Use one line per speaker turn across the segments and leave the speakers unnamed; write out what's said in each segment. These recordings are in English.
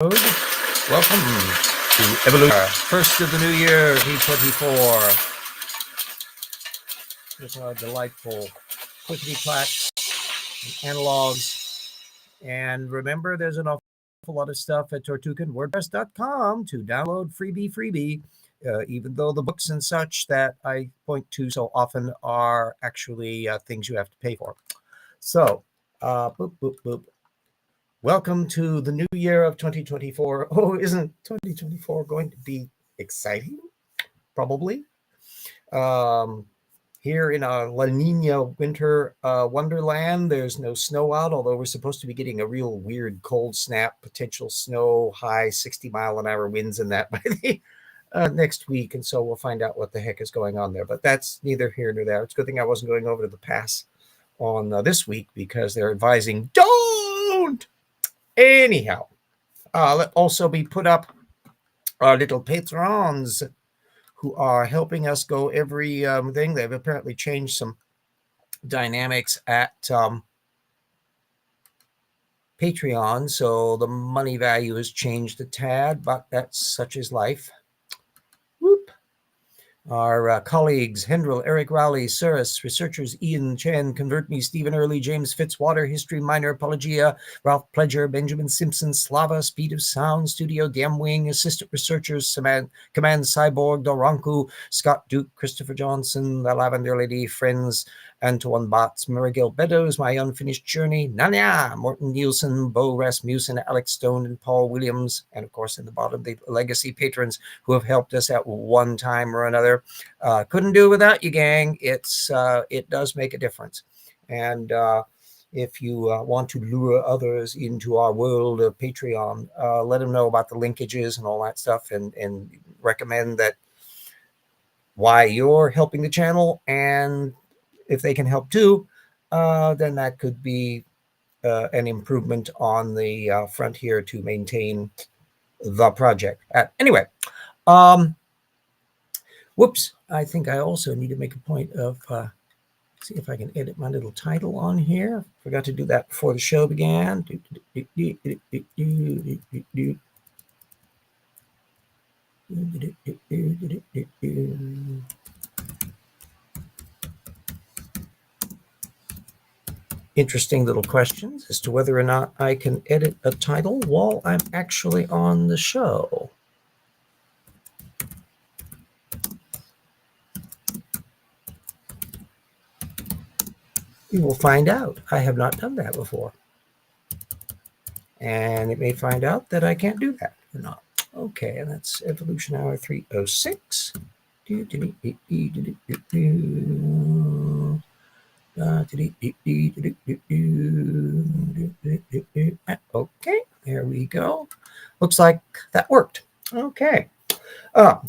Welcome to Evolution, first of the new year, 2024. There's our delightful clickety-clacks and analogs. And remember, there's an awful lot of stuff at tortuganwordpress.com to download freebie. Even though the books and such that I point to so often are actually things you have to pay for. So, boop, boop, boop. Welcome to the new year of 2024. Oh, isn't 2024 going to be exciting? Probably. Here in our La Nina winter wonderland, there's no snow out, although we're supposed to be getting a real weird cold snap, potential snow, high 60-mile-an-hour winds and that by the next week. And so we'll find out what the heck is going on there. But that's neither here nor there. It's a good thing I wasn't going over to the pass on this week because they're advising, don't! Anyhow, let also be put up our little patrons who are helping us go every thing. They've apparently changed some dynamics at Patreon, so the money value has changed a tad, but that's such is life. Whoop. Our colleagues, Hendril, Eric Rowley, Cirrus, researchers Ian Chen, Convert Me, Stephen Early, James Fitzwater, History Minor, Apologia, Ralph Pledger, Benjamin Simpson, Slava, Speed of Sound, Studio, Damwing, Assistant Researchers, Command Cyborg, Doranku, Scott Duke, Christopher Johnson, The Lavender Lady, Friends, Antoine Batz, Marigel Beddoes, My Unfinished Journey, Nanya, Morton Nielsen, Bo Rasmussen, Alex Stone, and Paul Williams, and of course in the bottom, the legacy patrons who have helped us at one time or another. Couldn't do it without you, gang. It does make a difference. And if you want to lure others into our world of Patreon, let them know about the linkages and all that stuff, and recommend that why you're helping the channel, and if they can help too, then that could be an improvement on the front here to maintain the project. Anyway, whoops, I think I also need to make a point of, see if I can edit my little title on here. Forgot to do that before the show began. Interesting little questions as to whether or not I can edit a title while I'm actually on the show. We will find out. I have not done that before. And it may find out that I can't do that or not. Okay, and that's Evolution Hour 306. Okay, there we go. Looks like that worked. Okay.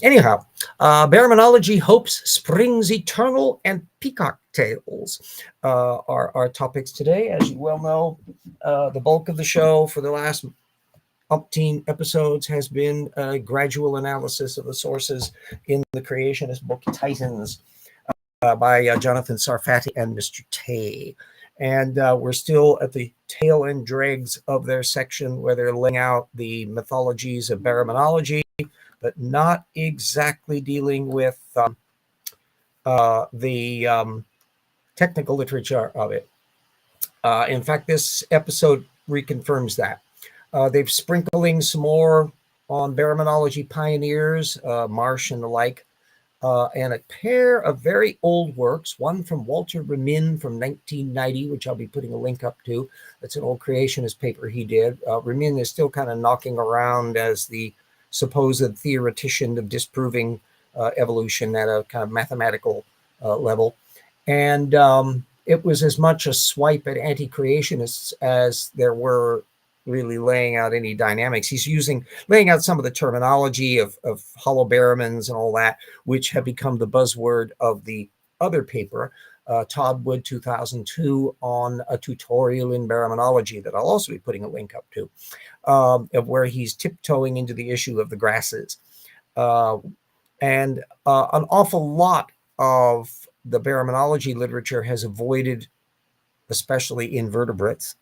Anyhow, Baraminology, Hopes, Springs Eternal, and Peacock Tales are our topics today. As you well know, the bulk of the show for the last umpteen episodes has been a gradual analysis of the sources in the creationist book Titans by Jonathan Sarfati and Mr. Tay. And we're still at the tail and dregs of their section where they're laying out the mythologies of Baraminology, but not exactly dealing with the technical literature of it. In fact, this episode reconfirms that. They're sprinkling some more on Baraminology pioneers, Marsh and the like, and a pair of very old works, one from Walter Remin from 1990, which I'll be putting a link up to. That's an old creationist paper he did. Remin is still kind of knocking around as the supposed theoretician of disproving evolution at a kind of mathematical level. And it was as much a swipe at anti-creationists as there were really laying out any dynamics. He's laying out some of the terminology of holobaramins and all that, which have become the buzzword of the other paper, Todd Wood 2002, on a tutorial in Baraminology that I'll also be putting a link up to, of where he's tiptoeing into the issue of the grasses. And an awful lot of the Baraminology literature has avoided, especially invertebrates,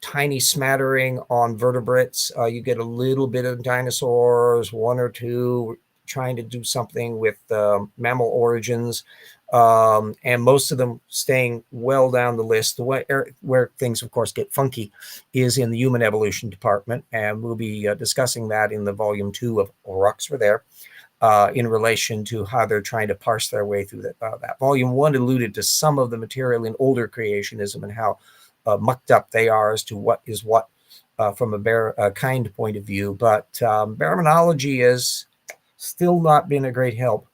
tiny smattering on vertebrates. You get a little bit of dinosaurs, one or two trying to do something with mammal origins, and most of them staying well down the list. The way where things, of course, get funky is in the human evolution department, and we'll be discussing that in the volume 2 of Rocks Were There. In relation to how they're trying to parse their way through that. Volume 1 alluded to some of the material in older creationism and how mucked up they are as to what is what from a kind point of view. But baraminology has still not been a great help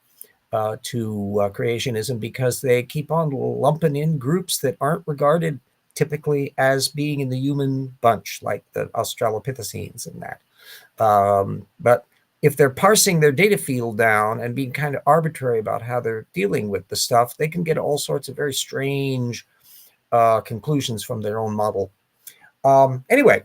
to creationism, because they keep on lumping in groups that aren't regarded typically as being in the human bunch, like the Australopithecines and that. But if they're parsing their data field down and being kind of arbitrary about how they're dealing with the stuff, they can get all sorts of very strange conclusions from their own model. Anyway,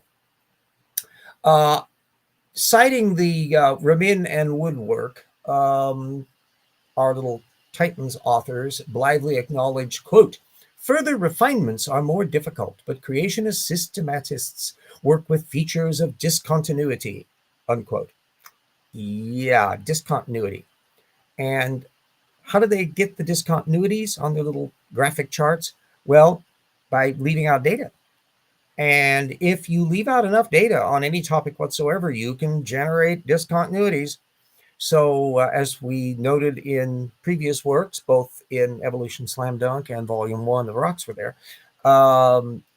citing the Ramin and Wood work, our little Titans authors blithely acknowledge, quote, "Further refinements are more difficult, but creationist systematists work with features of discontinuity," unquote. Yeah, discontinuity. And how do they get the discontinuities on their little graphic charts? Well, by leaving out data. And if you leave out enough data on any topic whatsoever, you can generate discontinuities. So as we noted in previous works, both in Evolution Slam Dunk and Volume 1, the Rocks Were There,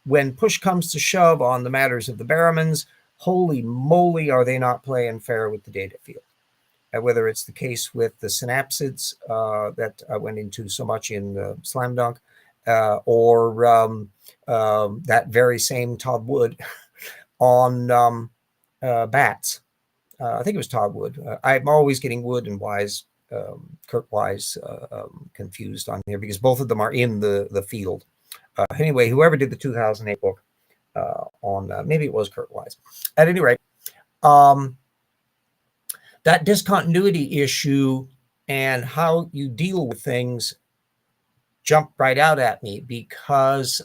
when push comes to shove on the matters of the Baramins, holy moly, are they not playing fair with the data field. Whether it's the case with the synapsids that I went into so much in Slam Dunk, or that very same Todd Wood on bats. I think it was Todd Wood. I'm always getting Wood and Wise, Kurt Wise, confused on here, because both of them are in the field. Anyway, whoever did the 2008 book on, maybe it was Kurt Wise. At any rate, that discontinuity issue and how you deal with things jumped right out at me, because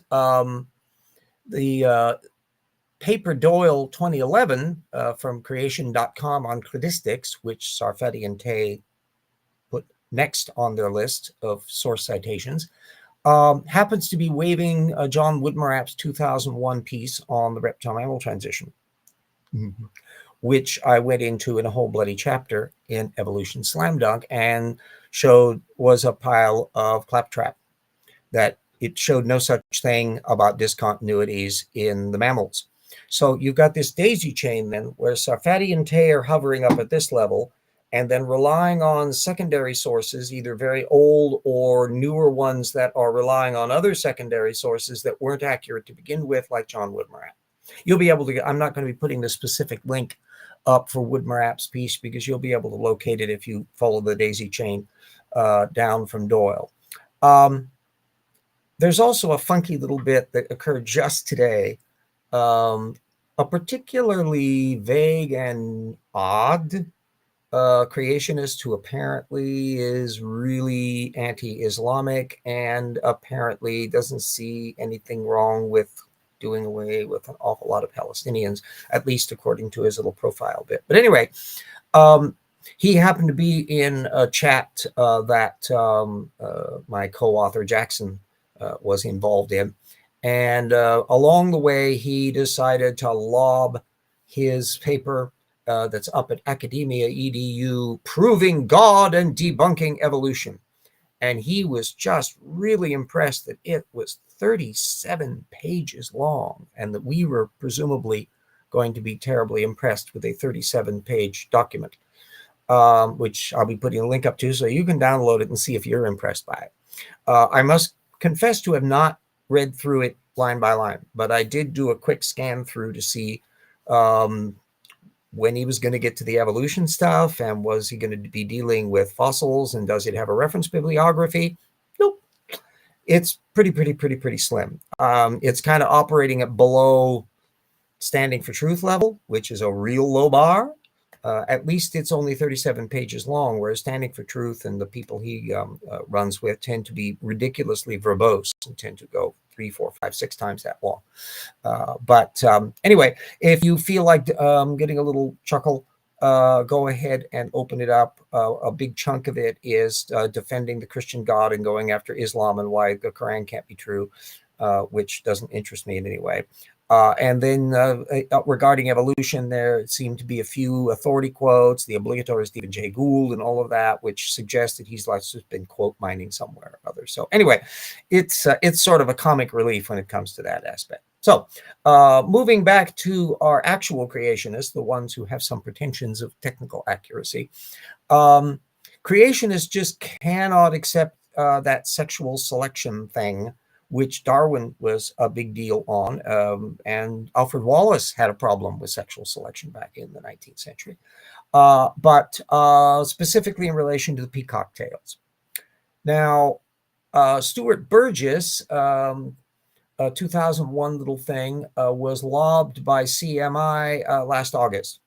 the paper Doyle 2011 from creation.com on cladistics, which Sarfati and Tay put next on their list of source citations, happens to be waiving John Woodmarap's 2001 piece on the reptile-mammal transition, which I went into in a whole bloody chapter in Evolution Slam Dunk and showed was a pile of claptrap, that it showed no such thing about discontinuities in the mammals. So you've got this daisy chain then, where Sarfati and Tay are hovering up at this level, and then relying on secondary sources, either very old or newer ones that are relying on other secondary sources that weren't accurate to begin with, like John Woodmarap. You'll be able to get, I'm not going to be putting the specific link up for Woodmarap's piece, because you'll be able to locate it if you follow the daisy chain down from Doyle. There's also a funky little bit that occurred just today, a particularly vague and odd creationist who apparently is really anti-Islamic and apparently doesn't see anything wrong with doing away with an awful lot of Palestinians, at least according to his little profile bit. But anyway, he happened to be in a chat that my co-author Jackson was involved in. And along the way, he decided to lob his paper that's up at Academia EDU, Proving God and Debunking Evolution. And he was just really impressed that it was 37 pages long, and that we were presumably going to be terribly impressed with a 37-page document, which I'll be putting a link up to, so you can download it and see if you're impressed by it. I must confess to have not read through it line by line, but I did do a quick scan through to see when he was going to get to the evolution stuff, and was he going to be dealing with fossils, and does it have a reference bibliography? Nope. It's pretty slim. It's kind of operating at below standing for truth level, which is a real low bar. At least it's only 37 pages long, whereas Standing for Truth and the people he runs with tend to be ridiculously verbose and tend to go 3, 4, 5, 6 times that long. But anyway, if you feel like getting a little chuckle, go ahead and open it up. A big chunk of it is defending the Christian God and going after Islam and why the Quran can't be true, which doesn't interest me in any way. And then regarding evolution, there seem to be a few authority quotes, the obligatory Stephen Jay Gould and all of that, which suggests that he's like just been quote mining somewhere or other. So anyway, it's sort of a comic relief when it comes to that aspect. So moving back to our actual creationists, the ones who have some pretensions of technical accuracy, creationists just cannot accept that sexual selection thing, which Darwin was a big deal on. And Alfred Wallace had a problem with sexual selection back in the 19th century, but specifically in relation to the Peacock tales. Now, Stuart Burgess, a 2001 little thing, was lobbed by CMI last August.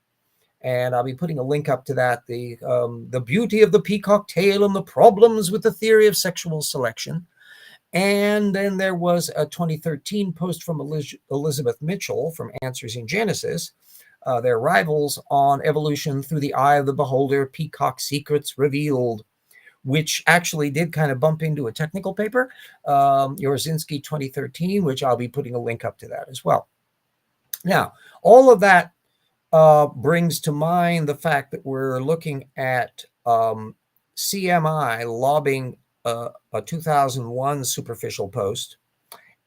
And I'll be putting a link up to that, the beauty of the Peacock tale and the problems with the theory of sexual selection. And then there was a 2013 post from Elizabeth Mitchell from Answers in Genesis, their rivals on evolution through the eye of the beholder, Peacock Secrets Revealed, which actually did kind of bump into a technical paper, Yorzinski 2013, which I'll be putting a link up to that as well. Now, all of that brings to mind the fact that we're looking at CMI lobbying a 2001 superficial post,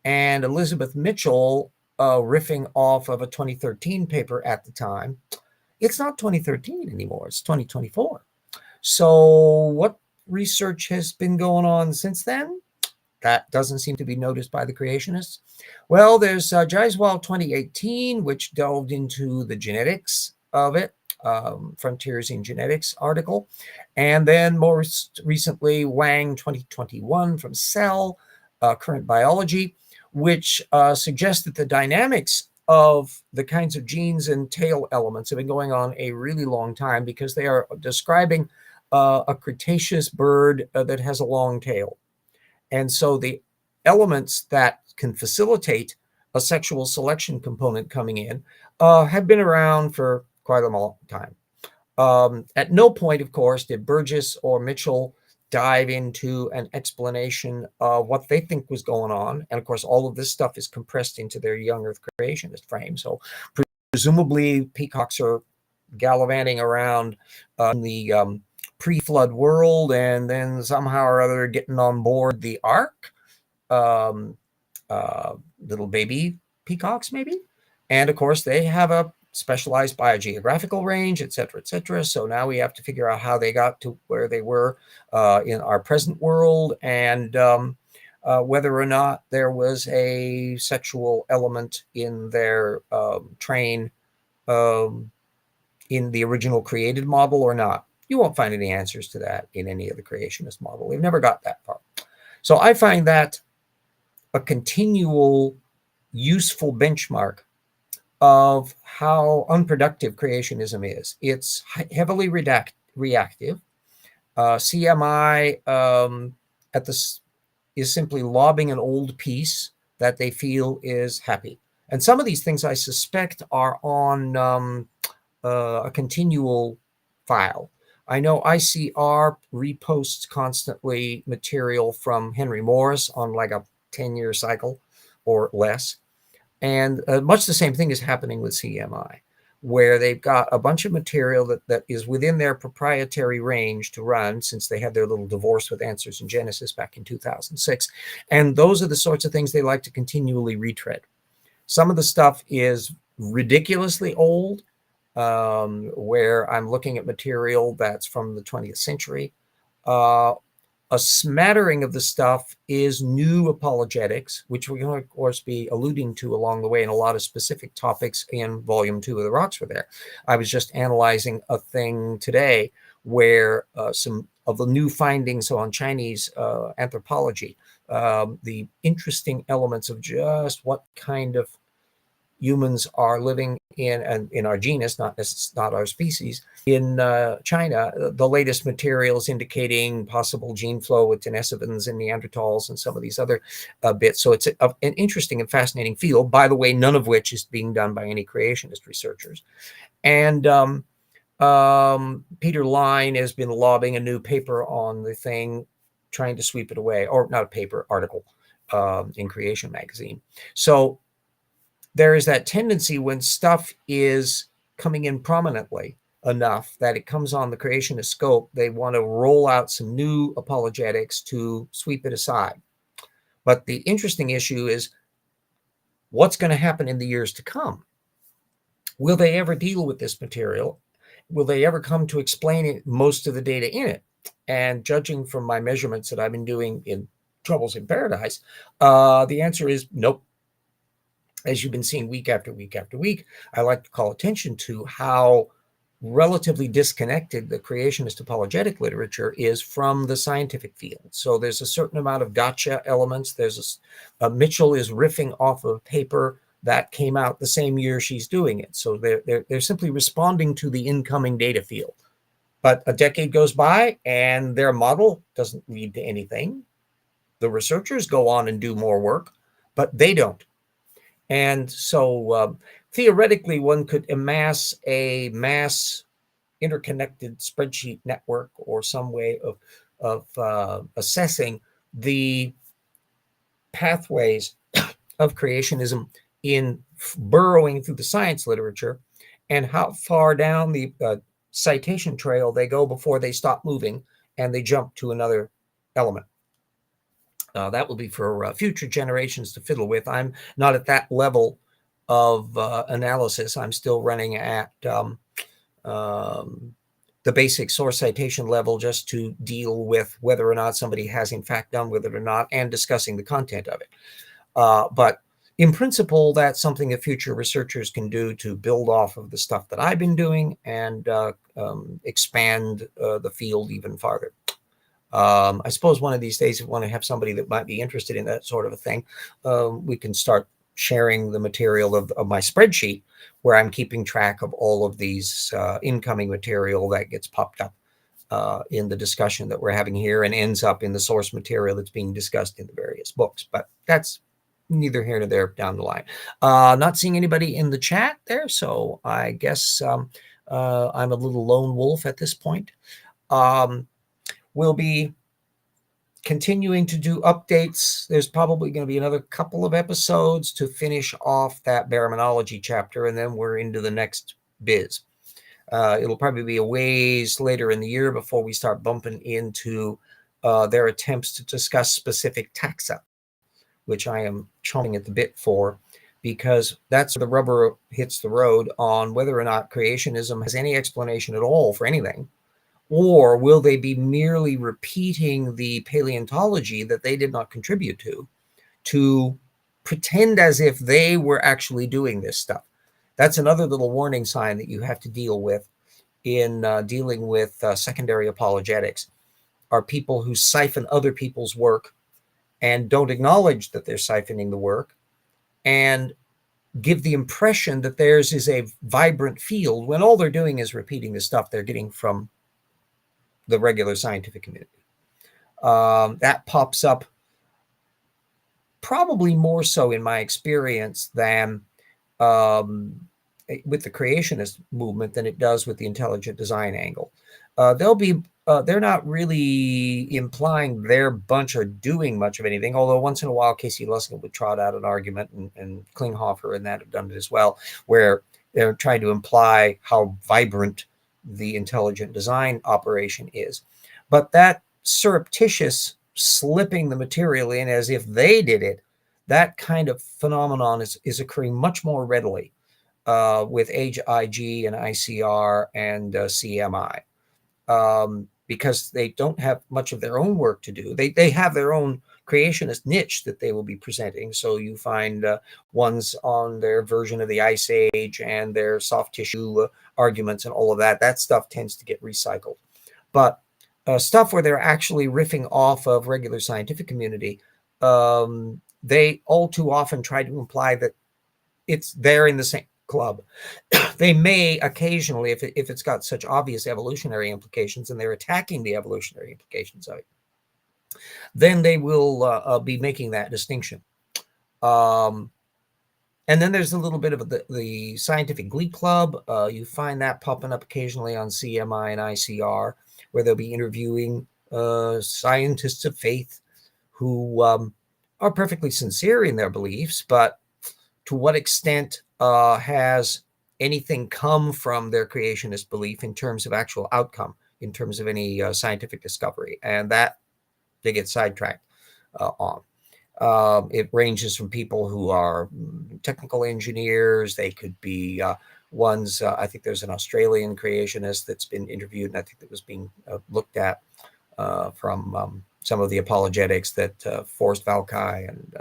and Elizabeth Mitchell riffing off of a 2013 paper at the time. It's not 2013 anymore, it's 2024. So what research has been going on since then? That doesn't seem to be noticed by the creationists. Well, there's Jaiswal 2018, which delved into the genetics of it, Frontiers in Genetics article. And then more recently, Wang 2021 from Cell, Current Biology, which suggests that the dynamics of the kinds of genes and tail elements have been going on a really long time, because they are describing a Cretaceous bird that has a long tail. And so the elements that can facilitate a sexual selection component coming in have been around for quite a long time. At no point, of course, did Burgess or Mitchell dive into an explanation of what they think was going on. And of course, all of this stuff is compressed into their young Earth creationist frame. So presumably peacocks are gallivanting around in the pre-flood world, and then somehow or other getting on board the ark, little baby peacocks maybe. And of course, they have a specialized biogeographical range, et cetera, et cetera. So now we have to figure out how they got to where they were in our present world, and whether or not there was a sexual element in their train in the original created model or not. You won't find any answers to that in any of the creationist model. We've never got that far. So I find that a continual useful benchmark of how unproductive creationism is. It's heavily reactive. CMI is simply lobbing an old piece that they feel is happy. And some of these things I suspect are on a continual file. I know ICR reposts constantly material from Henry Morris on like a 10-year cycle or less. And much the same thing is happening with CMI, where they've got a bunch of material that is within their proprietary range to run, since they had their little divorce with Answers in Genesis back in 2006. And those are the sorts of things they like to continually retread. Some of the stuff is ridiculously old, where I'm looking at material that's from the 20th century. A smattering of the stuff is new apologetics, which we're going to, of course, be alluding to along the way in a lot of specific topics in Volume 2 of The Rocks Were There. I was just analyzing a thing today where some of the new findings on Chinese anthropology, the interesting elements of just what kind of humans are living in our genus, not our species, in China. The latest materials indicating possible gene flow with Denisovans and Neanderthals and some of these other bits. So it's an interesting and fascinating field, by the way, none of which is being done by any creationist researchers. And Peter Line has been lobbying a new paper on the thing, trying to sweep it away, or not a paper, article in Creation magazine. So there is that tendency when stuff is coming in prominently enough that it comes on the creationist scope, they want to roll out some new apologetics to sweep it aside. But the interesting issue is what's going to happen in the years to come? Will they ever deal with this material? Will they ever come to explain it, most of the data in it? And judging from my measurements that I've been doing in Troubles in Paradise, the answer is nope. As you've been seeing week after week after week, I like to call attention to how relatively disconnected the creationist apologetic literature is from the scientific field. So there's a certain amount of gotcha elements. There's Mitchell is riffing off of paper that came out the same year she's doing it. So they're simply responding to the incoming data field. But a decade goes by and their model doesn't lead to anything. The researchers go on and do more work, but they don't. And so theoretically, one could amass a mass interconnected spreadsheet network or some way of assessing the pathways of creationism in burrowing through the science literature and how far down the citation trail they go before they stop moving and they jump to another element. That will be for future generations to fiddle with. I'm not at that level of analysis. I'm still running at the basic source citation level just to deal with whether or not somebody has in fact done with it or not and discussing the content of it. But in principle, that's something that future researchers can do to build off of the stuff that I've been doing and expand the field even farther. I suppose one of these days, if we want to have somebody that might be interested in that sort of a thing, we can start sharing the material of my spreadsheet where I'm keeping track of all of these incoming material that gets popped up in the discussion that we're having here and ends up in the source material that's being discussed in the various books. But that's neither here nor there down the line. Not seeing anybody in the chat there, so I guess I'm a little lone wolf at this point. We'll be continuing to do updates. There's probably going to be another couple of episodes to finish off that Baraminology chapter, and then we're into the next biz. It'll probably be a ways later in the year before we start bumping into their attempts to discuss specific taxa, which I am chomping at the bit for, because that's where the rubber hits the road on whether or not creationism has any explanation at all for anything. Or will they be merely repeating the paleontology that they did not contribute to pretend as if they were actually doing this stuff? That's another little warning sign that you have to deal with in dealing with secondary apologetics, are people who siphon other people's work and don't acknowledge that they're siphoning the work and give the impression that theirs is a vibrant field when all they're doing is repeating the stuff they're getting from the regular scientific community. That pops up probably more so in my experience than with the creationist movement than it does with the intelligent design angle. They're not really implying their bunch are doing much of anything, although once in a while Casey Luskin would trot out an argument, and Klinghoffer and that have done it as well, where they're trying to imply how vibrant the intelligent design operation is. But that surreptitious slipping the material in as if they did it, that kind of phenomenon is occurring much more readily with HIG and ICR and CMI, because they don't have much of their own work to do. They have their own creationist niche that they will be presenting. So you find ones on their version of the Ice Age and their soft tissue arguments and all of that. That stuff tends to get recycled. But stuff where they're actually riffing off of regular scientific community, they all too often try to imply that it's they're in the same club. They may occasionally, if it's got such obvious evolutionary implications and they're attacking the evolutionary implications of it, then they will be making that distinction. And then there's a little bit of the Scientific Glee Club. You find that popping up occasionally on CMI and ICR, where they'll be interviewing scientists of faith who are perfectly sincere in their beliefs, but to what extent has anything come from their creationist belief in terms of actual outcome, in terms of any scientific discovery? And that they get sidetracked on. It ranges from people who are technical engineers. They could be ones, I think there's an Australian creationist that's been interviewed, and I think that was being looked at from some of the apologetics that Forrest Valkai and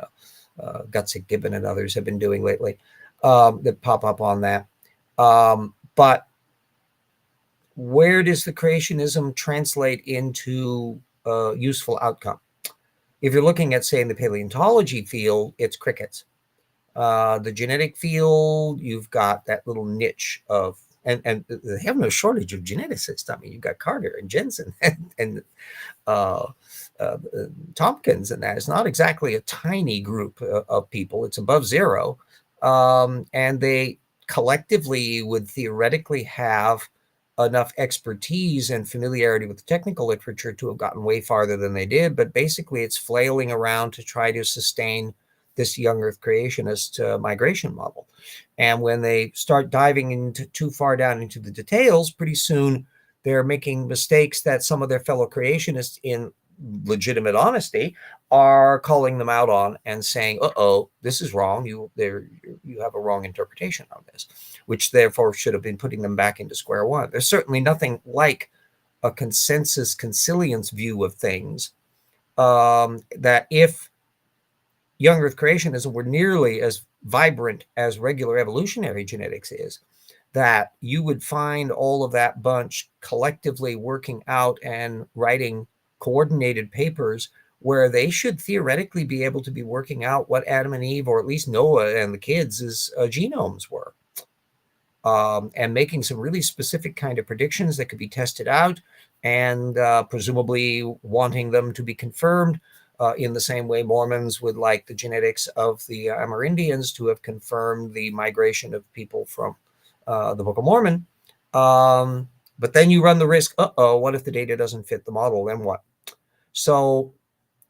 Gutsick Gibbon and others have been doing lately that pop up on that. But where does the creationism translate into useful outcome? If you're looking at, say, in the paleontology field, it's crickets. The genetic field, you've got that little niche of, and they have no shortage of geneticists. I mean, you've got Carter and Jensen and Tompkins, and that is not exactly a tiny group of people. It's above zero. And they collectively would theoretically have enough expertise and familiarity with the technical literature to have gotten way farther than they did. But basically, it's flailing around to try to sustain this young Earth creationist migration model. And when they start diving into too far down into the details, pretty soon they're making mistakes that some of their fellow creationists, in legitimate honesty, are calling them out on and saying, "Uh-oh, this is wrong. You have a wrong interpretation on this," which therefore should have been putting them back into square one. There's certainly nothing like a consensus consilience view of things, that if young Earth creationism were nearly as vibrant as regular evolutionary genetics is, that you would find all of that bunch collectively working out and writing coordinated papers where they should theoretically be able to be working out what Adam and Eve, or at least Noah and the kids' genomes were, and making some really specific kind of predictions that could be tested out, and presumably wanting them to be confirmed in the same way Mormons would like the genetics of the Amerindians to have confirmed the migration of people from the Book of Mormon. But then you run the risk, what if the data doesn't fit the model? Then what? So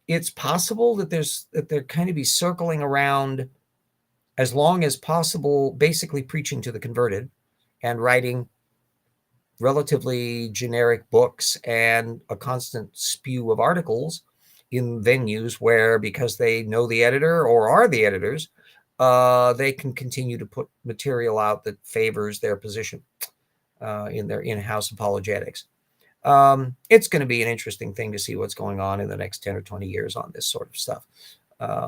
it's possible that they're kind of be circling around, as long as possible, basically preaching to the converted and writing relatively generic books and a constant spew of articles in venues where, because they know the editor or are the editors, they can continue to put material out that favors their position in their in-house apologetics. It's going to be an interesting thing to see what's going on in the next 10 or 20 years on this sort of stuff,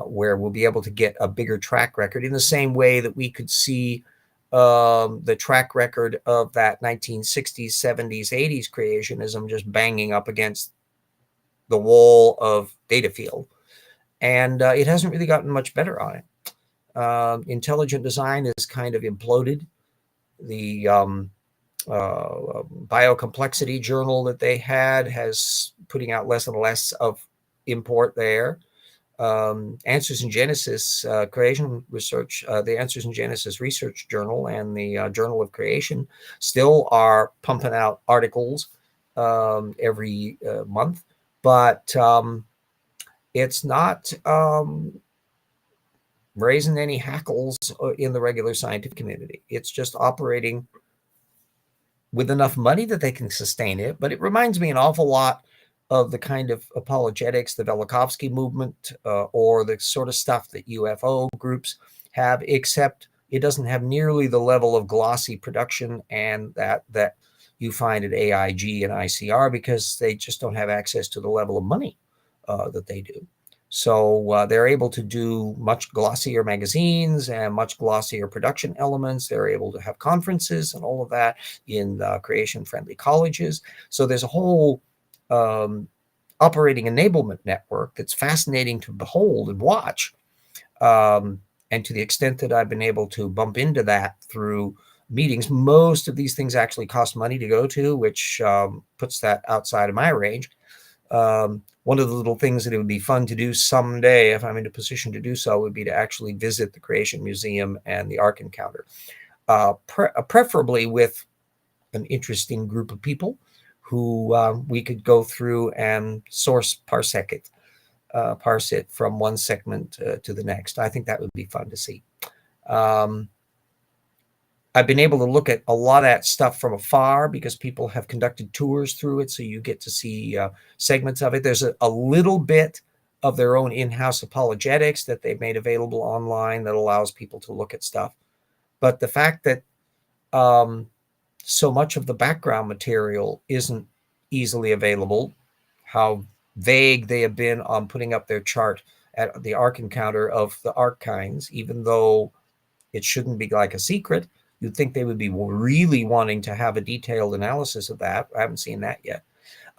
where we'll be able to get a bigger track record in the same way that we could see the track record of that 1960s, 70s, 80s creationism just banging up against the wall of data field. And it hasn't really gotten much better on it. Intelligent design is kind of imploded. The biocomplexity journal that they had has putting out less and less of import there. Answers in Genesis creation research, the Answers in Genesis research journal and the Journal of Creation still are pumping out articles every month, but it's not raising any hackles in the regular scientific community. It's just operating with enough money that they can sustain it. But it reminds me an awful lot of the kind of apologetics, the Velikovsky movement, or the sort of stuff that UFO groups have, except it doesn't have nearly the level of glossy production and that you find at AIG and ICR, because they just don't have access to the level of money that they do. So they're able to do much glossier magazines and much glossier production elements. They're able to have conferences and all of that in creation-friendly colleges. So there's a whole operating enablement network that's fascinating to behold and watch. And to the extent that I've been able to bump into that through meetings, most of these things actually cost money to go to, which puts that outside of my range. One of the little things that it would be fun to do someday, if I'm in a position to do so, would be to actually visit the Creation Museum and the Ark Encounter, preferably with an interesting group of people who we could go through and parse it from one segment to the next. I think that would be fun to see. I've been able to look at a lot of that stuff from afar because people have conducted tours through it, so you get to see segments of it. There's a little bit of their own in-house apologetics that they've made available online that allows people to look at stuff. But the fact that so much of the background material isn't easily available, how vague they have been on putting up their chart at the Ark Encounter of the Ark kinds, even though it shouldn't be like a secret. You'd think they would be really wanting to have a detailed analysis of that. I haven't seen that yet.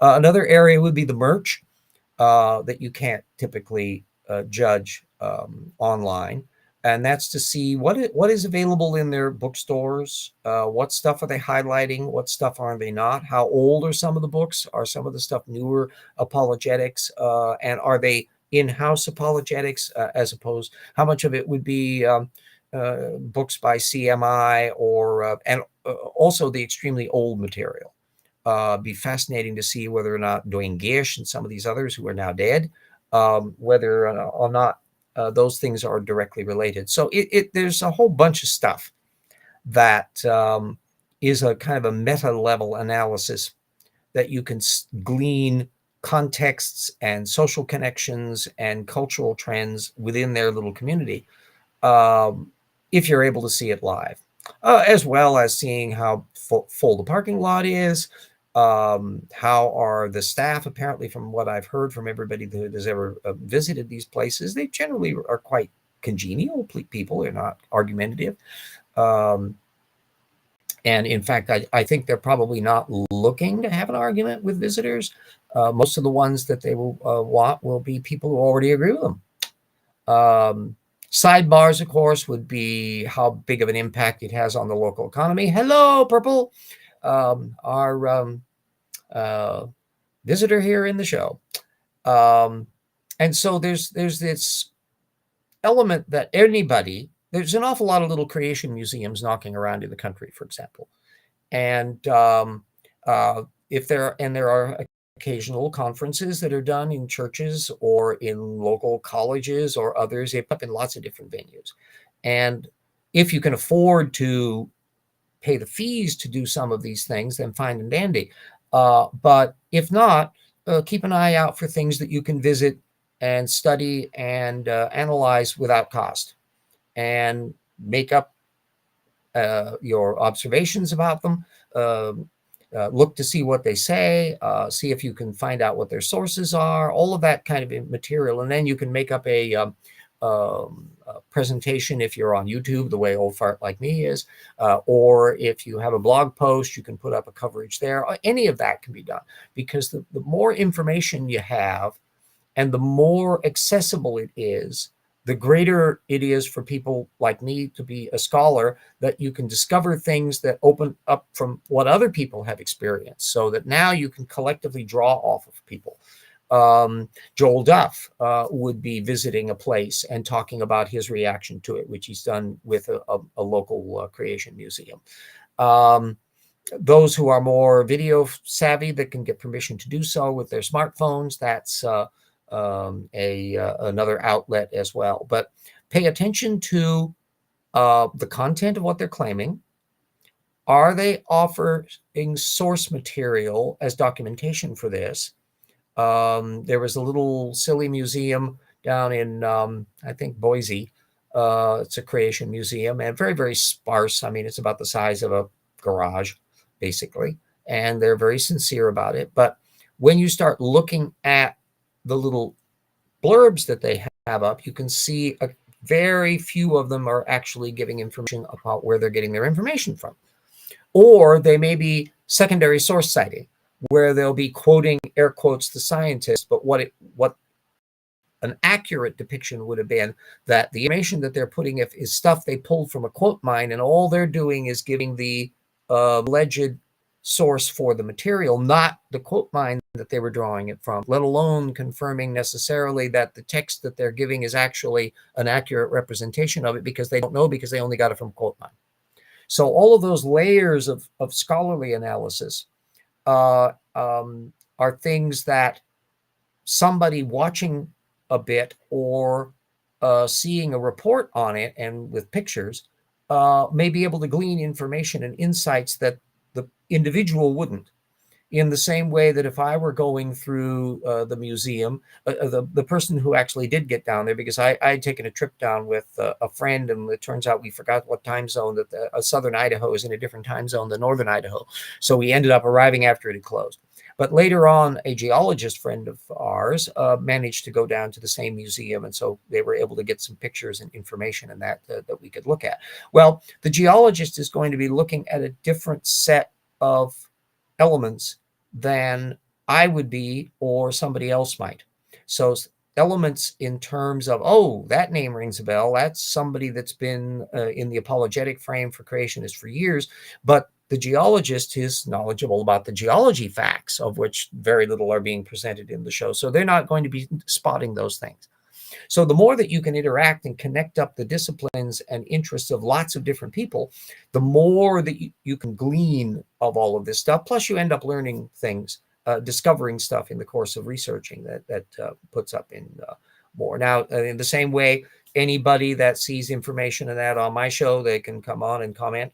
Another area would be the merch that you can't typically judge online. And that's to see what is available in their bookstores. What stuff are they highlighting? What stuff are they not? How old are some of the books? Are some of the stuff newer apologetics? And are they in-house apologetics as opposed? How much of it would be books by CMI or and also the extremely old material? Be fascinating to see whether or not Dwayne Gish and some of these others who are now dead, whether or not those things are directly related. So there's a whole bunch of stuff that is a kind of a meta level analysis that you can glean contexts and social connections and cultural trends within their little community if you're able to see it live, as well as seeing how full the parking lot is. How are the staff? Apparently, from what I've heard from everybody that has ever visited these places, they generally are quite congenial people. They're not argumentative. And in fact, I think they're probably not looking to have an argument with visitors. Most of the ones that they will want will be people who already agree with them. Sidebars, of course, would be how big of an impact it has on the local economy. Hello, Purple. Our visitor here in the show. And so there's this element that there's an awful lot of little creation museums knocking around in the country, for example. And there are occasional conferences that are done in churches or in local colleges or others. They've up in lots of different venues. And if you can afford to pay the fees to do some of these things, then fine and dandy. But if not, keep an eye out for things that you can visit and study and analyze without cost, and make up your observations about them. Look to see what they say, see if you can find out what their sources are, all of that kind of material. And then you can make up a presentation if you're on YouTube, the way old fart like me is, or if you have a blog post, you can put up a coverage there. Any of that can be done, because the more information you have and the more accessible it is, the greater it is for people like me to be a scholar, that you can discover things that open up from what other people have experienced, so that now you can collectively draw off of people. Joel Duff would be visiting a place and talking about his reaction to it, which he's done with a local creation museum. Those who are more video savvy that can get permission to do so with their smartphones, that's another outlet as well. But pay attention to the content of what they're claiming. Are they offering source material as documentation for this? There was a little silly museum down in, I think, Boise. It's a creation museum, and very, very sparse. I mean, it's about the size of a garage, basically. And they're very sincere about it. But when you start looking at the little blurbs that they have up, you can see a very few of them are actually giving information about where they're getting their information from. Or they may be secondary source citing, where they'll be quoting, air quotes, the scientist, but what an accurate depiction would have been that the information that they're putting is stuff they pulled from a quote mine, and all they're doing is giving the alleged source for the material, not the quote mine that they were drawing it from, let alone confirming necessarily that the text that they're giving is actually an accurate representation of it, because they don't know, because they only got it from quote mine. So all of those layers of scholarly analysis are things that somebody watching a bit or seeing a report on it and with pictures may be able to glean information and insights that the individual wouldn't. In the same way that if I were going through the museum, the person who actually did get down there, because I had taken a trip down with a friend, and it turns out we forgot what time zone, that southern Idaho is in a different time zone than northern Idaho. So we ended up arriving after it had closed. But later on, a geologist friend of ours managed to go down to the same museum, and so they were able to get some pictures and information in that we could look at. Well, the geologist is going to be looking at a different set of elements than I would be or somebody else might. So elements in terms of, oh, that name rings a bell. That's somebody that's been in the apologetic frame for creationists for years. But the geologist is knowledgeable about the geology facts, of which very little are being presented in the show. So they're not going to be spotting those things. So the more that you can interact and connect up the disciplines and interests of lots of different people, the more that you can glean of all of this stuff. Plus, you end up learning things, discovering stuff in the course of researching that puts up in more. Now, in the same way, anybody that sees information of that on my show, they can come on and comment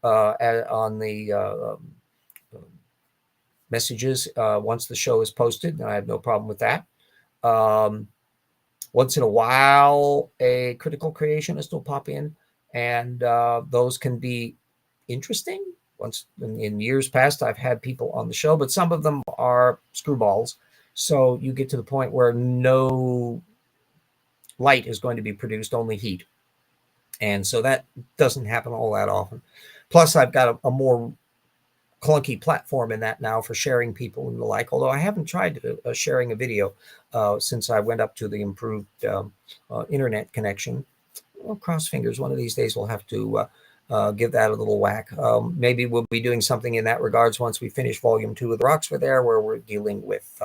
on the messages once the show is posted. And I have no problem with that. Once in a while, a critical creationist will pop in, and those can be interesting. Once in years past, I've had people on the show, but some of them are screwballs. So you get to the point where no light is going to be produced, only heat. And so that doesn't happen all that often. Plus, I've got a more clunky platform in that now for sharing people and the like, although I haven't tried sharing a video since I went up to the improved internet connection. Well, cross fingers, one of these days we'll have to give that a little whack. Maybe we'll be doing something in that regards once we finish volume 2 of The Rocks Were There, where we're dealing with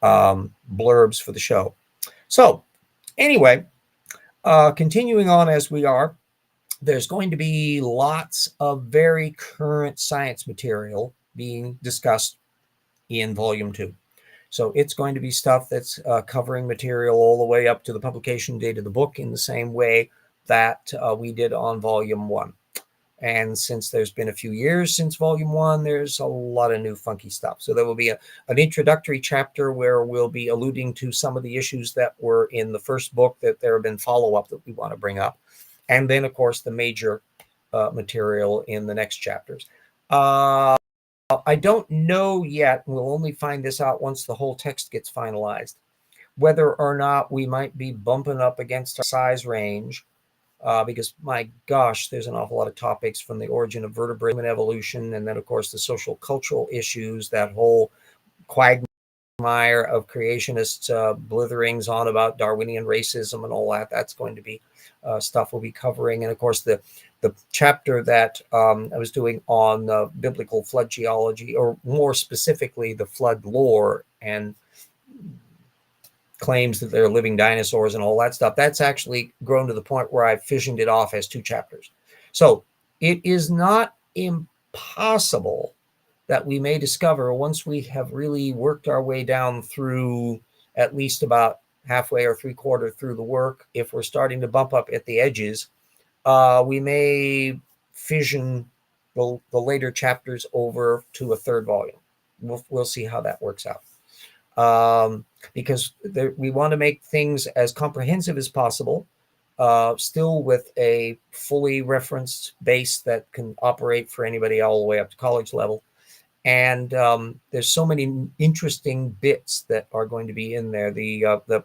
blurbs for the show. So anyway, continuing on as we are, there's going to be lots of very current science material being discussed in volume 2. So it's going to be stuff that's covering material all the way up to the publication date of the book, in the same way that we did on volume 1. And since there's been a few years since volume 1, there's a lot of new funky stuff. So there will be an introductory chapter where we'll be alluding to some of the issues that were in the first book, that there have been follow-up that we want to bring up. And then, of course, the major material in the next chapters. I don't know yet, and we'll only find this out once the whole text gets finalized, whether or not we might be bumping up against our size range, because, my gosh, there's an awful lot of topics, from the origin of vertebrate and evolution, and then, of course, the social cultural issues, that whole quagmire of creationists blitherings on about Darwinian racism and all that. That's going to be stuff we'll be covering. And of course, the chapter that I was doing on biblical flood geology, or more specifically the flood lore and claims that they're living dinosaurs and all that stuff, that's actually grown to the point where I've fissioned it off as 2 chapters. So it is not impossible that we may discover, once we have really worked our way down through at least about halfway or 3/4 through the work, if we're starting to bump up at the edges, we may fission the later chapters over to a 3rd volume. We'll see how that works out. Because we want to make things as comprehensive as possible, still with a fully referenced base that can operate for anybody all the way up to college level. And there's so many interesting bits that are going to be in there. The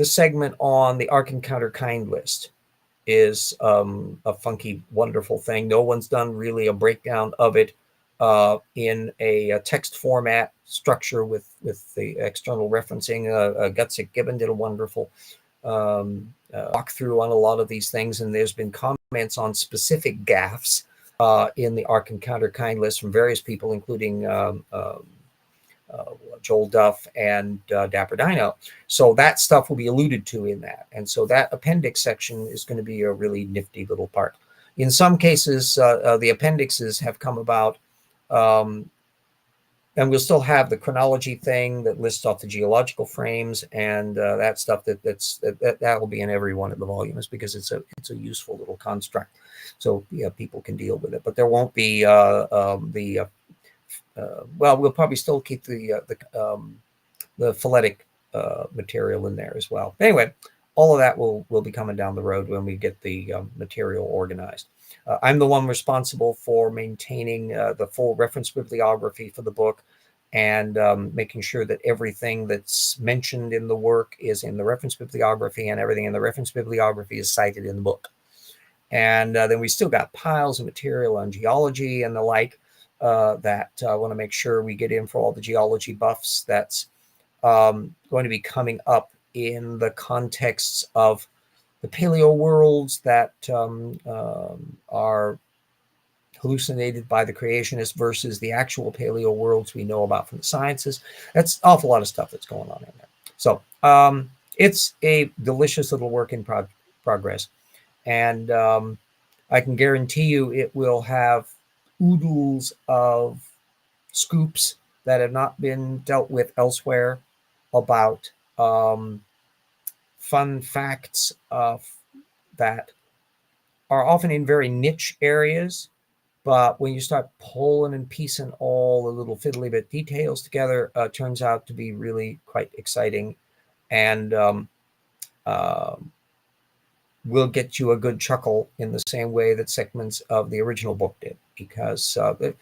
segment on the Ark Encounter kind list is a funky, wonderful thing. No one's done really a breakdown of it in a text format structure with the external referencing. Gutsick Gibbon did a wonderful walkthrough on a lot of these things, and there's been comments on specific gaffes in the Ark Encounter kind list from various people, including Joel Duff and Dapper Dino. So that stuff will be alluded to in that. And so that appendix section is going to be a really nifty little part. In some cases, the appendixes have come about, and we'll still have the chronology thing that lists off the geological frames and that stuff that will be in every one of the volumes because it's a useful little construct. So yeah, people can deal with it, but there won't be well, we'll probably still keep the phyletic material in there as well. Anyway, all of that will be coming down the road when we get the material organized. I'm the one responsible for maintaining the full reference bibliography for the book and making sure that everything that's mentioned in the work is in the reference bibliography and everything in the reference bibliography is cited in the book. And then we still got piles of material on geology and the like that I want to make sure we get in for all the geology buffs. That's going to be coming up in the contexts of the paleo worlds that are hallucinated by the creationists versus the actual paleo worlds we know about from the sciences. That's an awful lot of stuff that's going on in there. So it's a delicious little work in progress. And I can guarantee you it will have oodles of scoops that have not been dealt with elsewhere about fun facts that are often in very niche areas. But when you start pulling and piecing all the little fiddly bit details together, turns out to be really quite exciting and will get you a good chuckle in the same way that segments of the original book did, because the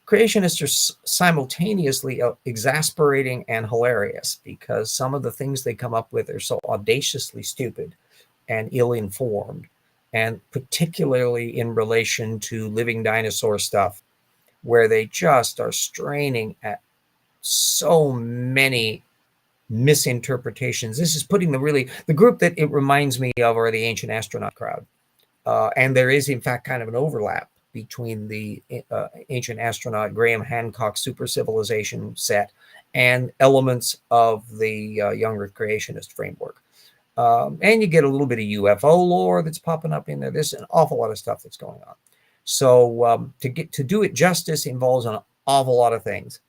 creationists are simultaneously exasperating and hilarious because some of the things they come up with are so audaciously stupid and ill-informed, and particularly in relation to living dinosaur stuff, where they just are straining at so many misinterpretations. This is putting the group that it reminds me of are the ancient astronaut crowd. And there is, in fact, kind of an overlap between the ancient astronaut Graham Hancock super civilization set and elements of the younger creationist framework. And you get a little bit of UFO lore that's popping up in there. There's an awful lot of stuff that's going on. So to do it justice involves an awful lot of things.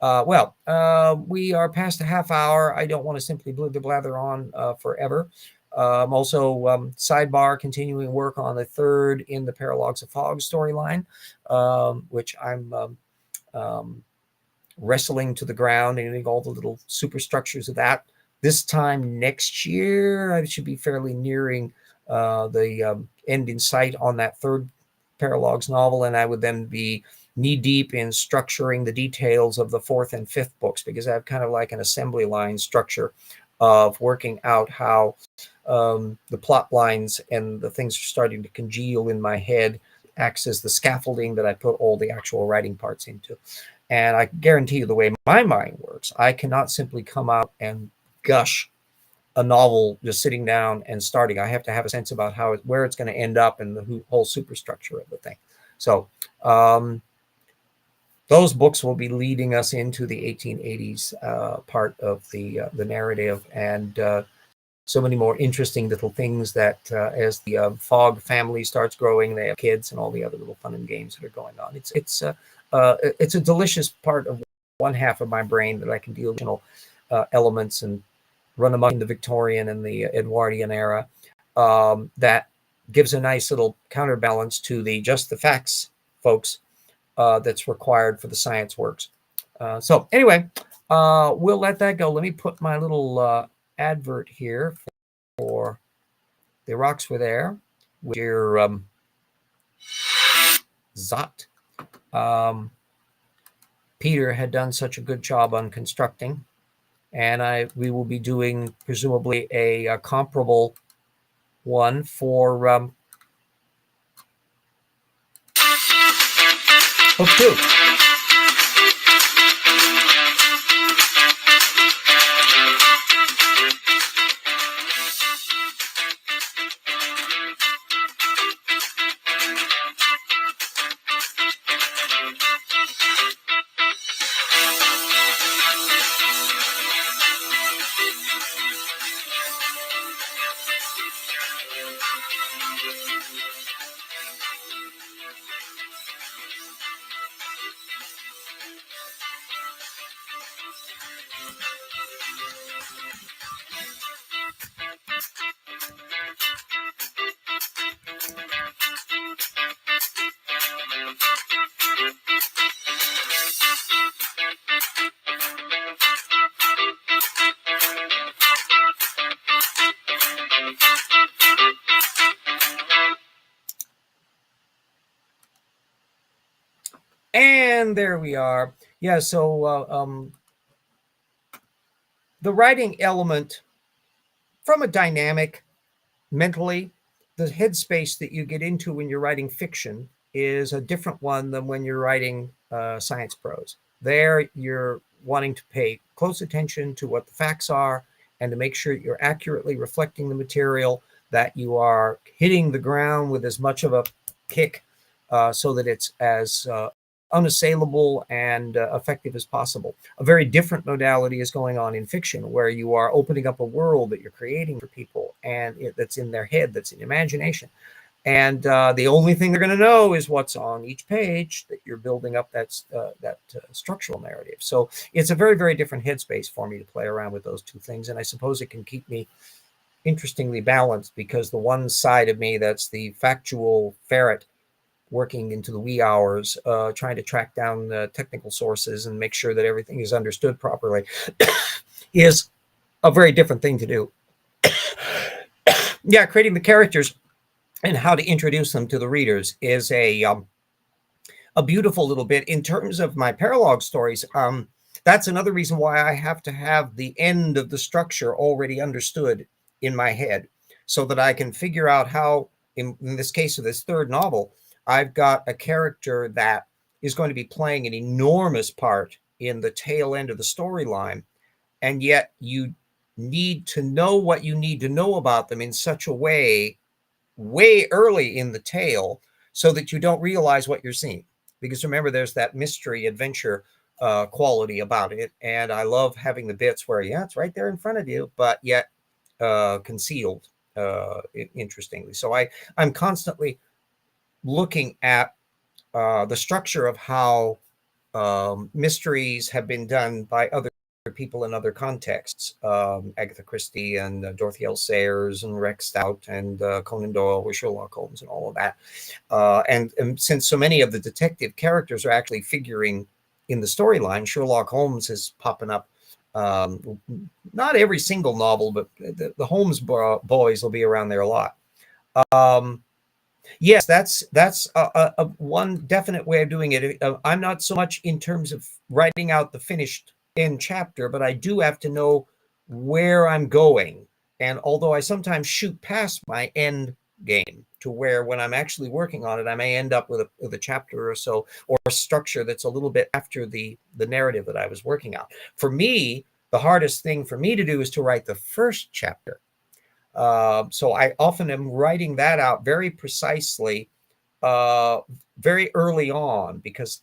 We are past a half hour. I don't want to simply blather on forever. Also, sidebar, continuing work on the third in the Paralogs of Fog storyline, which I'm wrestling to the ground and getting all the little superstructures of that. This time next year, I should be fairly nearing the end in sight on that third Paralogs novel, and I would then be knee-deep in structuring the details of the fourth and fifth books, because I have kind of like an assembly line structure of working out how the plot lines and the things are starting to congeal in my head, acts as the scaffolding that I put all the actual writing parts into. And I guarantee you, the way my mind works, I cannot simply come out and gush a novel just sitting down and starting. I have to have a sense about where it's going to end up and the whole superstructure of the thing. So those books will be leading us into the 1880s part of the narrative, and so many more interesting little things that as the Fogg family starts growing, they have kids and all the other little fun and games that are going on. It's a delicious part of one half of my brain that I can deal with elements and run amok in the Victorian and the Edwardian era that gives a nice little counterbalance to just the facts, folks, that's required for the science works. So anyway, we'll let that go. Let me put my little advert here for The Rocks Were There, with your Zot. Peter had done such a good job on constructing, and we will be doing presumably a comparable one for Hope too. And there we are. Yeah, so the writing element from a dynamic mentally, the headspace that you get into when you're writing fiction is a different one than when you're writing science prose. There, you're wanting to pay close attention to what the facts are and to make sure you're accurately reflecting the material, that you are hitting the ground with as much of a kick so that it's as unassailable and effective as possible. A very different modality is going on in fiction, where you are opening up a world that you're creating for people, and that's in their head, that's in imagination. And the only thing they're going to know is what's on each page that you're building up that structural narrative. So it's a very, very different headspace for me to play around with those two things. And I suppose it can keep me interestingly balanced, because the one side of me that's the factual ferret working into the wee hours, trying to track down the technical sources and make sure that everything is understood properly, is a very different thing to do. Yeah, creating the characters and how to introduce them to the readers is a beautiful little bit. In terms of my paralogue stories, that's another reason why I have to have the end of the structure already understood in my head, so that I can figure out how, in this case of this third novel, I've got a character that is going to be playing an enormous part in the tail end of the storyline, and yet you need to know what you need to know about them in such a way early in the tale, so that you don't realize what you're seeing. Because remember, there's that mystery adventure quality about it, and I love having the bits where, yeah, it's right there in front of you, but yet concealed, interestingly. So I'm constantly looking at the structure of how mysteries have been done by other people in other contexts. Agatha Christie and Dorothy L. Sayers and Rex Stout and Conan Doyle with Sherlock Holmes and all of that. And since so many of the detective characters are actually figuring in the storyline, Sherlock Holmes is popping up. Not every single novel, but the Holmes boys will be around there a lot. Yes, that's a one definite way of doing it. I'm not so much in terms of writing out the finished end chapter, but I do have to know where I'm going. And although I sometimes shoot past my end game to where, when I'm actually working on it, I may end up with a chapter or so, or a structure that's a little bit after the narrative that I was working out. For me, the hardest thing for me to do is to write the first chapter. So I often am writing that out very precisely, very early on, because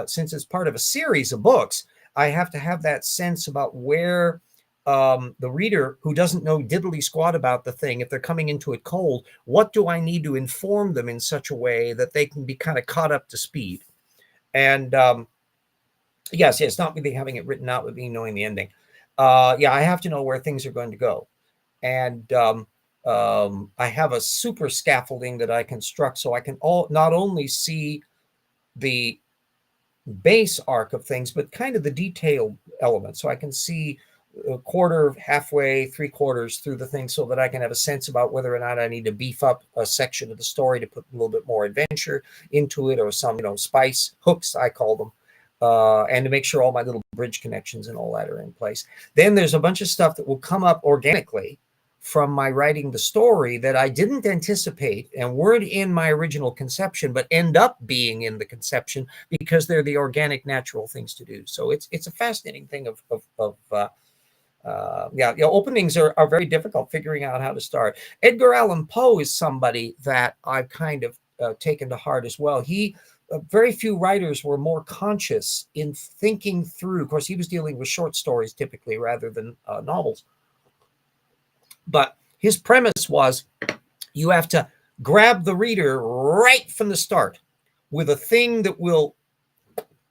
since it's part of a series of books, I have to have that sense about where the reader, who doesn't know diddly squat about the thing, if they're coming into it cold, what do I need to inform them in such a way that they can be kind of caught up to speed? And yes, it's not really having it written out with me knowing the ending. Yeah, I have to know where things are going to go. And I have a super scaffolding that I construct, so I can not only see the base arc of things, but kind of the detailed elements. So I can see a quarter, halfway, three quarters through the thing, so that I can have a sense about whether or not I need to beef up a section of the story to put a little bit more adventure into it, or some, spice hooks, I call them. And to make sure all my little bridge connections and all that are in place. Then there's a bunch of stuff that will come up organically from my writing the story that I didn't anticipate and weren't in my original conception, but end up being in the conception because they're the organic, natural things to do. So it's a fascinating thing openings are very difficult, figuring out how to start. Edgar Allan Poe is somebody that I've kind of taken to heart as well. Very few writers were more conscious in thinking through. Of course, he was dealing with short stories typically rather than novels. But his premise was you have to grab the reader right from the start with a thing that will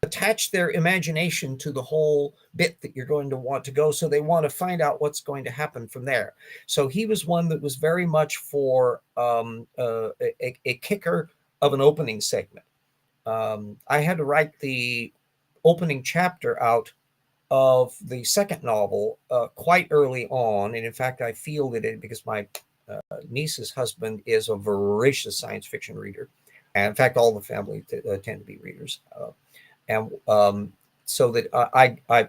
attach their imagination to the whole bit that you're going to want to go. So they want to find out what's going to happen from there. So he was one that was very much for a kicker of an opening segment. I had to write the opening chapter out of the second novel quite early on. And in fact, I fielded it because my niece's husband is a voracious science fiction reader. And in fact, all the family tend to be readers. And so that I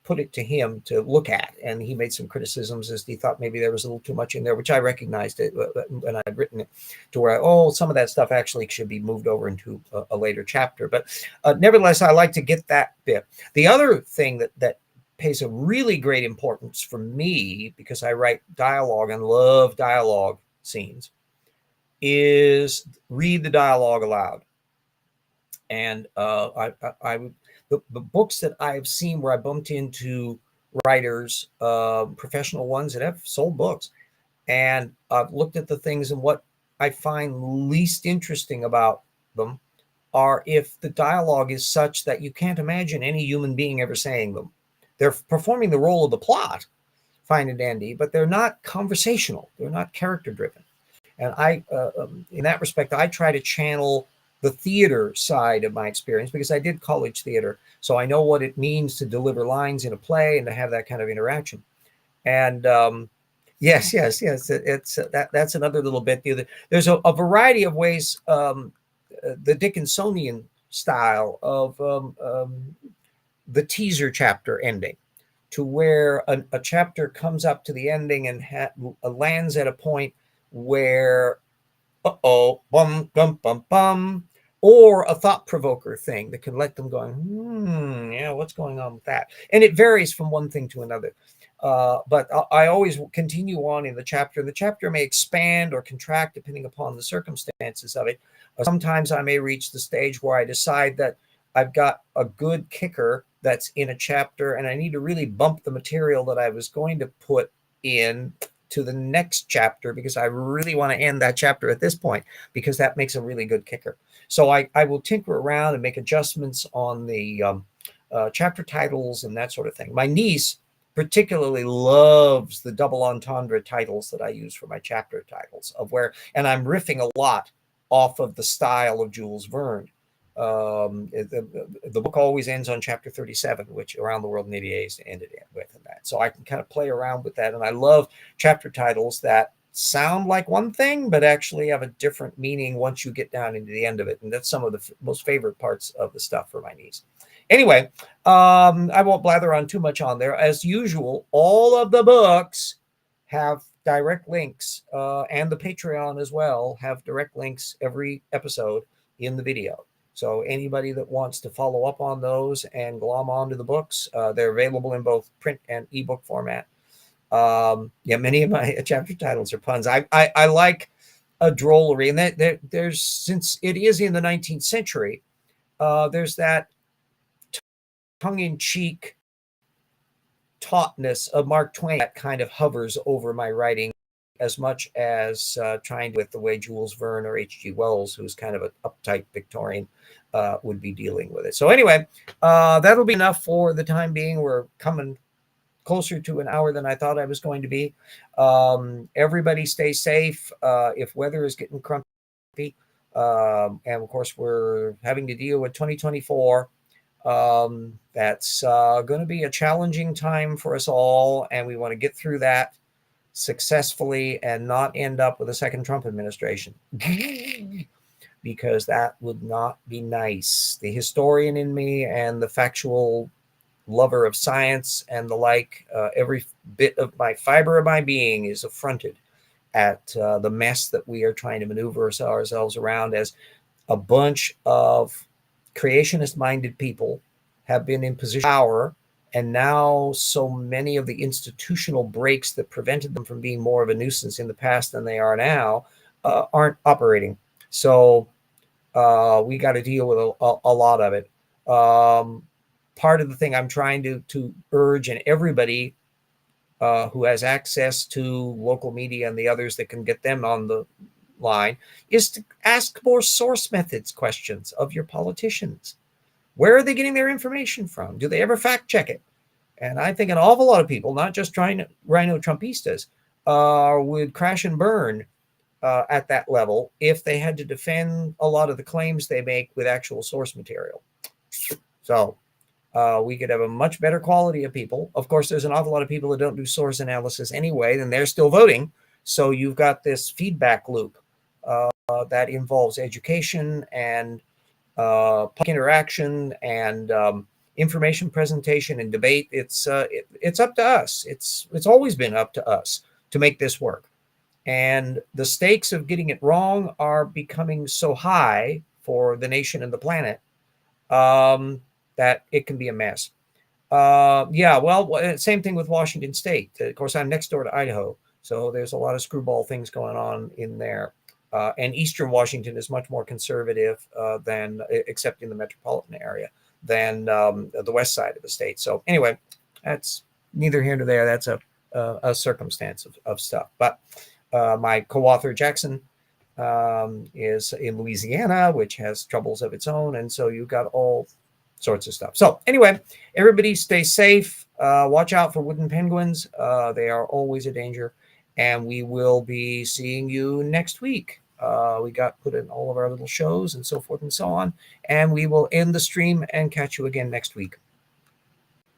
put it to him to look at, and he made some criticisms as he thought maybe there was a little too much in there, which I recognized it when I'd written it, to where some of that stuff actually should be moved over into a later chapter. But nevertheless, I like to get that bit. The other thing that pays a really great importance for me, because I write dialogue and love dialogue scenes, is read the dialogue aloud. And the books that I've seen where I bumped into writers, professional ones that have sold books, and I've looked at the things, and what I find least interesting about them are if the dialogue is such that you can't imagine any human being ever saying them. They're performing the role of the plot, fine and dandy, but they're not conversational. They're not character driven. And in that respect, I try to channel the theater side of my experience, because I did college theater. So I know what it means to deliver lines in a play and to have that kind of interaction. And yes, that's another little bit. There's a variety of ways, the Dickinsonian style of the teaser chapter ending, to where a chapter comes up to the ending and lands at a point where bum, bum, bum, bum, or a thought provoker thing that can let them go, what's going on with that? And it varies from one thing to another. But I always continue on in the chapter. The chapter may expand or contract depending upon the circumstances of it. Sometimes I may reach the stage where I decide that I've got a good kicker that's in a chapter, and I need to really bump the material that I was going to put in to the next chapter, because I really want to end that chapter at this point, because that makes a really good kicker. So I will tinker around and make adjustments on the chapter titles and that sort of thing. My niece particularly loves the double entendre titles that I use for my chapter titles, and I'm riffing a lot off of the style of Jules Verne. The book always ends on chapter 37, which Around the World in 80 Days ended with, and that. So I can kind of play around with that. And I love chapter titles that sound like one thing, but actually have a different meaning once you get down into the end of it. And that's some of the most favorite parts of the stuff for my niece. Anyway, I won't blather on too much on there. As usual, all of the books have direct links, and the Patreon as well have direct links every episode in the video. So anybody that wants to follow up on those and glom onto the books, they're available in both print and ebook format. Many of my chapter titles are puns. I like a drollery, and that there's, since it is in the 19th century, there's that tongue-in-cheek tautness of Mark Twain that kind of hovers over my writing, as much as trying with the way Jules Verne or H.G. Wells, who's kind of an uptight Victorian, would be dealing with it. So anyway, that'll be enough for the time being. We're coming closer to an hour than I thought I was going to be. Everybody stay safe. If weather is getting crumpy, and of course we're having to deal with 2024, that's going to be a challenging time for us all, and we want to get through that successfully and not end up with a second Trump administration, because that would not be nice. The historian in me and the factual lover of science and the like. Every bit of my fiber of my being is affronted at the mess that we are trying to maneuver ourselves around, as a bunch of creationist minded people have been in position of power, and now so many of the institutional breaks that prevented them from being more of a nuisance in the past than they are now aren't operating. So we got to deal with a lot of it. Part of the thing I'm trying to urge, and everybody who has access to local media and the others that can get them on the line, is to ask more source methods questions of your politicians. Where are they getting their information from? Do they ever fact check it? And I think an awful lot of people, not just Rhino Trumpistas, would crash and burn at that level if they had to defend a lot of the claims they make with actual source material. So we could have a much better quality of people. Of course, there's an awful lot of people that don't do source analysis anyway, and they're still voting. So you've got this feedback loop that involves education and public interaction and information presentation and debate. It's up to us. It's always been up to us to make this work. And the stakes of getting it wrong are becoming so high for the nation and the planet that it can be a mess. Yeah, well, same thing with Washington State. Of course, I'm next door to Idaho, so there's a lot of screwball things going on in there. And Eastern Washington is much more conservative than, except in the metropolitan area, than the west side of the state. So anyway, that's neither here nor there. That's a circumstance of stuff. But my co-author Jackson is in Louisiana, which has troubles of its own, and so you've got all sorts of stuff. So anyway, everybody stay safe. Watch out for wooden penguins. They are always a danger. And we will be seeing you next week. We got put in all of our little shows and so forth and so on. And we will end the stream and catch you again next week.